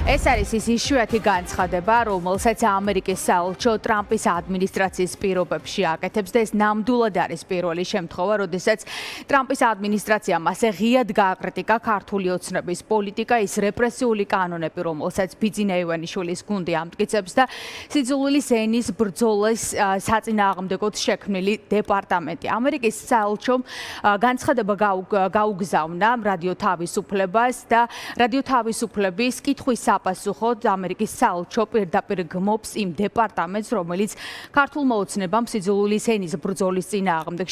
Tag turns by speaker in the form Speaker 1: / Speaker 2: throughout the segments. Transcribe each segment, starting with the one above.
Speaker 1: ეს არის ის იშვიათი განცხადება, რომელსაც ამერიკის საელჩო ტრამპის ადმინისტრაციის პირობებში აკეთებს და ეს ნამდვილად არის პირველი შემთხვევა, როდესაც ტრამპის ადმინისტრაციამ ასე ღიად გააკრიტიკა ქართული ოცნების პოლიტიკა, ის რეპრესიული კანონები, რომელსაც ბიძინა ივანიშვილის გუნდი ამტკიცებს და სიძულვილის ენის ბრძოლის საწინააღმდეგოდ შექმნილი დეპარტამენტი. ამერიკის საელჩომ განცხადება გაუგზავნა რადიო თავისუფლებას და რადიო თავისუფლების კითხვის საპასუხოდ ამერიკის საელჩო პირდაპირ გმობს იმ დეპარტამენტს, რომელიც ქართულმა ოცნებამ სიძულვილის ენის ბრძოლის წინააღმდეგ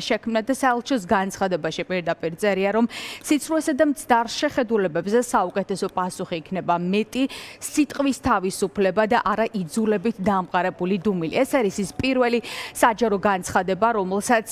Speaker 1: შექმნა და საელჩოს განცხადებაში პირდაპირ წერია, რომ სიცრუესა და მცდარ შეხედულებებზე საუკეთესო პასუხი იქნება მეტი სიტყვის თავისუფლება და არა იძულებით დამყარებული დუმილი. ეს არის ის პირველი საჯარო განცხადება, რომელსაც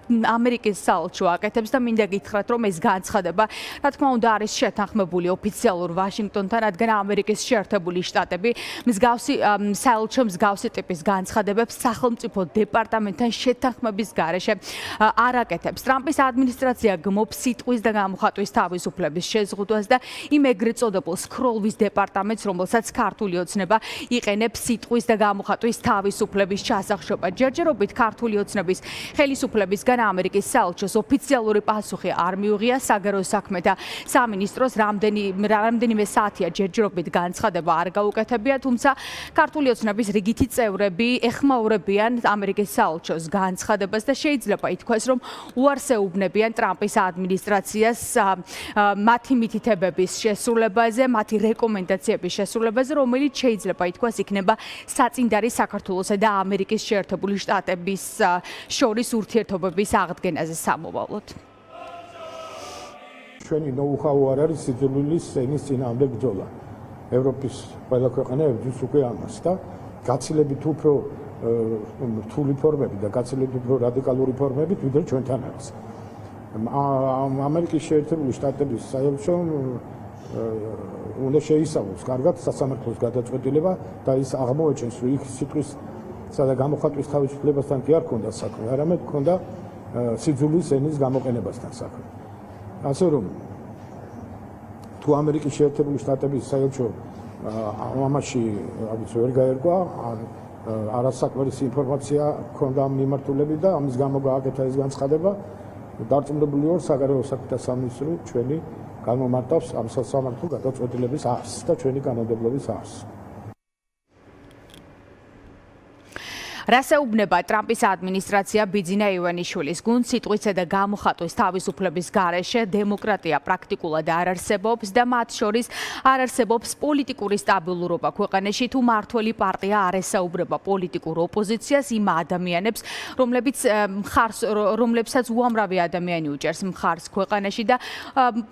Speaker 1: ამერიკის საელჩო აკეთებს და მინდა გითხრათ, რომ ეს განცხადება, რა თქმა უნდა, არის შეთანხმებული ოფიციალურ ვაშინგტონთან, რადგან ამერიკის შეერთებული შტატები მსგავსი საელჩო მსგავსი ტიპის განცხადებებს სახელმწიფო დეპარტამენტთან შეთანხმების გარეშე არ აკეთებს. ტრამპის ადმინისტრაცია გმობს სიტყვის და გამოხატვის თავისუფლების შეზღუდვას და იმ ეგრეთ წოდებულ სქროლვის დეპარტამენტს, რომელსაც ქართული ოცნება იყენებს სიტყვის და გამოხატვის თავისუფლების ჩასახშობად. ჯერჯერობით ქართული ოცნების ხელისუფლებისგან ამერიკის საელჩოს ოფიციალური პასუხი არ მიუღია. საგარეო საქმეთა სამინისტროს რამდენიმე საათია ჯერჯერობით განცხადება არ გაუკეთებია, თუმცა ქართული ოცნების რიგითი წევრები ეხმაურებიან ამერიკის საელჩოს განცხადებას და შეიძლება ითქვას, რომ უარსეუბნებიან ტრამპის ადმინისტრაციას მათი მითითებების შესრულებაზე, მათი რეკომენდაციების შესრულებაზე, რომელიც შეიძლება ითქვას იქნება საწინდარი საქართველოსა და ამერიკის შეერთებული შტატების შორის ურთიერთობების აღდგენაზე სამოვალოდ.
Speaker 2: ჩვენი ნოუ-ჰაუ არ არის სიძულვილის ენის წინააღმდეგ ბრძოლა. ევროპის ყველა ქვეყანა ებრძვის უკვე ამას და გაცილებით უფრო რთული ფორმები და გაცილებით უფრო რადიკალური ფორმებით ვიდრე ჩვენთან არის. ამერიკის შეერთებული შტატების საელჩომ უნდა შეისწავლოს კარგად სასამართლოს გადაწყვეტილება და ის აღმოაჩენს, რომ იქ სიტყვისა და გამოხატვის თავისუფლებასთან კი არ ქონდა საქმე, არამედ ქონდა სიძულვილის ენის გამოყენებასთან საქმე. ასე რომ თუ ამერიკის შეერთებული შტატების საელჩო ამაში ვერ გაერგვა, არასაკმარისი ინფორმაცია ქონდა ამ მიმართულებით და ამის გამო გააკეთა ეს განცხადება, დარწმუნებული ვარ საგარეო საქმეთა სამინისტრო ჩვენი განმომარტავს ამ სასამართლო გადაწყვეტილების არსს და ჩვენი კანონმდებლობის არსს.
Speaker 1: რასეუბნება ტრამპის ადმინისტრაცია ბიძინა ივანიშვილის გუნდს სიტყვისა და გამოხატვის თავისუფლების გარეშე დემოკრატია პრაქტიკულად არ არსებობს და მათ შორის არ არსებობს პოლიტიკური სტაბილურობა ქვეყანაში, თუ მართველი პარტია არ ესაუბრება პოლიტიკურ ოპოზიციას, იმ ადამიანებს, რომლებსაც უამრავი ადამიანი უჭერს მხარს ქვეყანაში და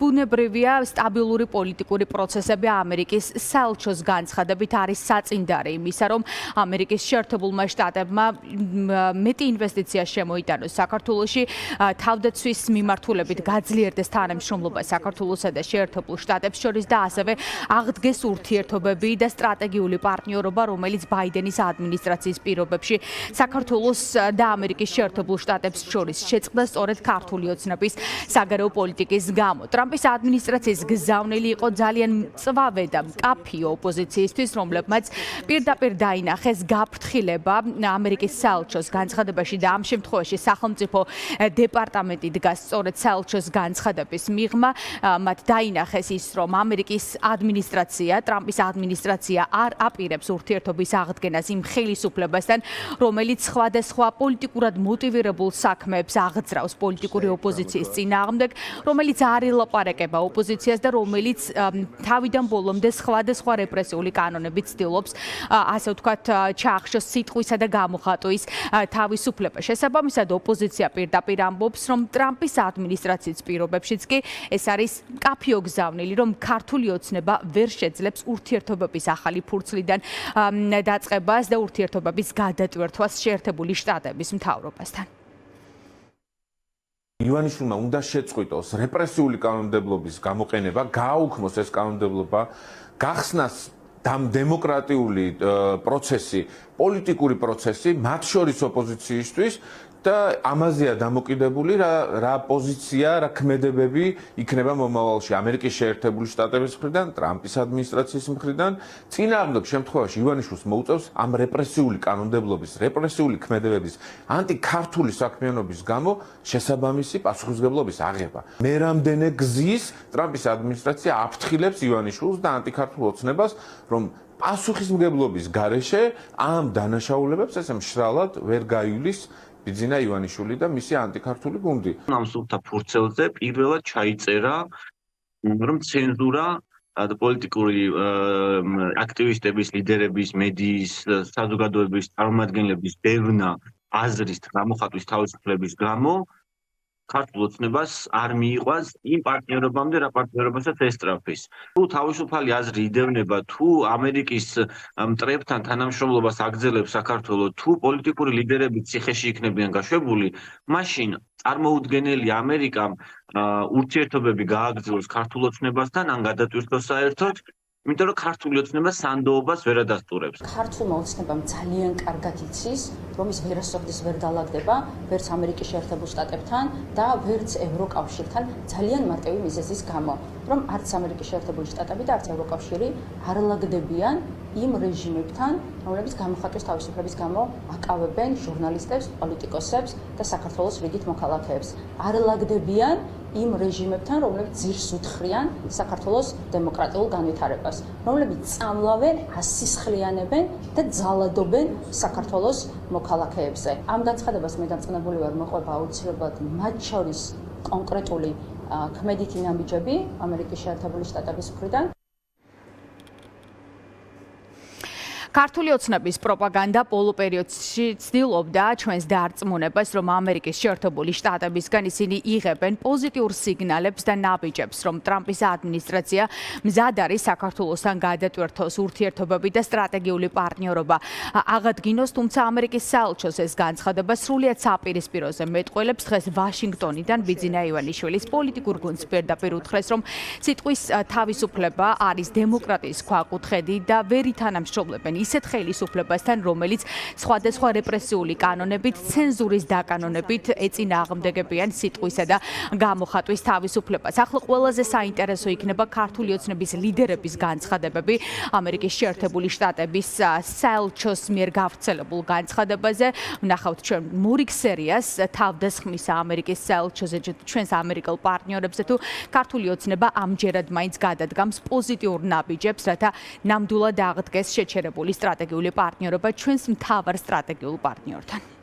Speaker 1: ბუნებრივია სტაბილური პოლიტიკური პროცესები ამერიკის საელჩოს განცხადებით არის საწინდარი იმისა, რომ ამერიკის შეერთებულმა შტატებმა მეტი ინვესტიცია შემოიტანოს საქართველოში, თავდაცვის მიმართულებით გაძლიერდეს თანამშრომლობა საქართველოსა და შეერთებულ შტატებს შორის და ასევე აღდგეს ურთიერთობები და სტრატეგიული პარტნიორობა, რომელიც ბაიდენის ადმინისტრაციის პირობებში საქართველოს და ამერიკის შეერთებულ შტატებს შორის შეწყდა სწორედ ქართული ოცნების საგარეო პოლიტიკის გამო. ტრამპის ადმინისტრაციის გზავნილი იყო ძალიან მწვავე და მკაფიო ოპოზიციისთვის, რომლებმაც პირდაპირ დაინახეს გაფრთხილება ამერიკის საელჩოს განცხადებაში და ამ შემთხვევაში სახელმწიფო დეპარტამენტი დგას სწორედ საელჩოს განცხადების მიღმა. მათ დაინახეს ის, რომ ამერიკის ადმინისტრაცია, ტრამპის ადმინისტრაცია არ აპირებს ურთიერთობის აღდგენას იმ ხელისუფლებასთან, რომელიც სხვადასხვა პოლიტიკურად მოტივირებულ საქმეებს აღძრავს პოლიტიკური ოპოზიციის წინააღმდეგ, რომელიც არ ელაპარაკება ოპოზიციას და რომელიც თავიდან ბოლომდე სხვადასხვა რეპრესიული კანონებით ცდილობს, ასე ვთქვათ, ჩაახშოს სიტყვისა და გამოხატვის თავისუფლება. შესაბამისად, ოპოზიცია პირდაპირ ამბობს, რომ ტრამპის ადმინისტრაციის პირობებშიც კი ეს არის მკაფიო გზავნილი, რომ ქართული ოცნება ვერ შეძლებს ურთიერთობების ახალი ფურცლიდან დაწყებას და ურთიერთობების გადატვირთვას შეერთებული შტატების მთავრობასთან.
Speaker 3: ივანიშვილმა უნდა შეწყვიტოს რეპრესიული კანონმდებლობის გამოყენება, გააუქმოს ეს კანონმდებლობა, გახსნას დემოკრატიული პროცესი, პოლიტიკური პროცესი, მათ შორის ოპოზიციისთვის და ამაზეა დამოკიდებული რა პოზიცია, რა ქმედებები იქნება მომავალში ამერიკის შეერთებული შტატების მხრიდან, ტრამპის ადმინისტრაციის მხრიდან. წინააღმდეგ შემთხვევაში ივანიშვილს მოუწევს ამ რეპრესიული კანონმდებლობის, რეპრესიული ქმედებების, ანტიქართული საქმიანობის გამო შესაბამისი პასუხისმგებლობის აღება. მე რამდენე გზის ტრამპის ადმინისტრაცია აფრთხილებს ივანიშვილს და ანტიქართულ ოცნებას, რომ პასუხისმგებლობის გარეშე ამ დანაშაულებებს ესე მშრალად ვერ გაივლის ბიძინა ივანიშვილი და მისი ანტიქართული გუნდი.
Speaker 4: ამ სულთა ფურცელზე პირველად ჩაიწერა რომ ცენზურა პოლიტიკური აქტივისტების, ლიდერების, მედიის, საზოგადოების წარმომადგენლების ბევრნა აზრის გამოხატვის თავისუფლების გამო ქართულ ოცნებას არ მიიყვანს იმ პარტნიორობამდე, რა პარტნიორობასაც ესწრაფის. თუ თავისუფალი აზრი იდევნება, თუ ამერიკის მტრებთან თანამშრომლობას აგრძელებს საქართველოს, თუ პოლიტიკური ლიდერები ციხეში იქნებიან გაშვებული, მაშინ წარმოუდგენელი ამერიკამ ურთიერთობები გააგრძელოს ქართულ ოცნებასთან, ან გადატვირთოს საერთოდ, იმიტომ რომ ქართული ოცნება სანდოობას ვერ ადასტურებს.
Speaker 5: ქართულმა ოცნებამ ძალიან კარგად იცის, რომ ის ვერასოდეს ვერ დალაგდება, ვერც ამერიკის შეერთებულ შტატებთან და ვერც ევროკავშირთან ძალიან მარტივი მიზეზის გამო, რომ არც ამერიკის შეერთებული შტატები და არც ევროკავშირი არ ლაგდებიან იმ რეჟიმებთან, რომლებიც გამოხატვის თავისუფლების გამო აკავებენ ჟურნალისტებს, პოლიტიკოსებს და საქართველოს რიგით მოქალაქეებს. არ ლაგდებიან იმ რეჟიმებთან, რომლებიც ძირს უთხრიან საქართველოს დემოკრატიულ განვითარებას, რომლებიც წამლავენ, ასისხლიანებენ და ძალადობენ საქართველოს მოქალაქეებზე. ამ განცხადებას მე დამწყნებული ვარ მოყვება აუცილებლად მათ შორის კონკრეტული ქმედითი ნაბიჯები ამერიკის შეერთებული შტატების მხრიდან.
Speaker 1: ქართული ოცნების პროპაგანდა ბოლო პერიოდში ცდილობდა ჩვენს დარწმუნებას, რომ ამერიკის შეერთებული შტატებისგან ისინი იღებენ პოზიტიურ სიგნალებს და ნაბიჯებს, რომ ტრამპის ადმინისტრაცია მზად არის საქართველოსთან გადატვირთოს ურთიერთობები და სტრატეგიული პარტნიორობა აღადგინოს, თუმცა ამერიკის საელჩოს ეს განცხადება სრულიად საპირისპიროზე მეტყველებს. დღეს ვაშინგტონიდან ბიძინა ივანიშვილის პოლიტიკურ გუნდს პირდაპირ უთხრეს, რომ სიტყვის თავისუფლება არის დემოკრატიის ქვაკუთხედი და ვერ ითანამშრომლებენ ისეთ ხელისუფლებასთან, რომელიც სხვადასხვა რეპრესიული კანონებით, ცენზურის დაკანონებით ეწინააღმდეგებიან სიტყვისა და გამოხატვის თავისუფლებას. ახლა ყველაზე საინტერესო იქნება ქართული ოცნების ლიდერების განცხადებები ამერიკის შეერთებული შტატების საელჩოს მიერ გავრცელებულ განცხადებაზე. ვნახავთ ჩვენ მორიგ სერიას თავდასხმისა ამერიკის საელჩოზე ჩვენს ამერიკელ პარტნიორებზე, თუ ქართული ოცნება ამჯერად მაინც გადადგამს პოზიტიურ ნაბიჯებს, რათა ნამდვილად აღდგეს შეჩერებული სტრატეგიული პარტნიორობა ჩვენს მთავარ სტრატეგიულ პარტნიორთან.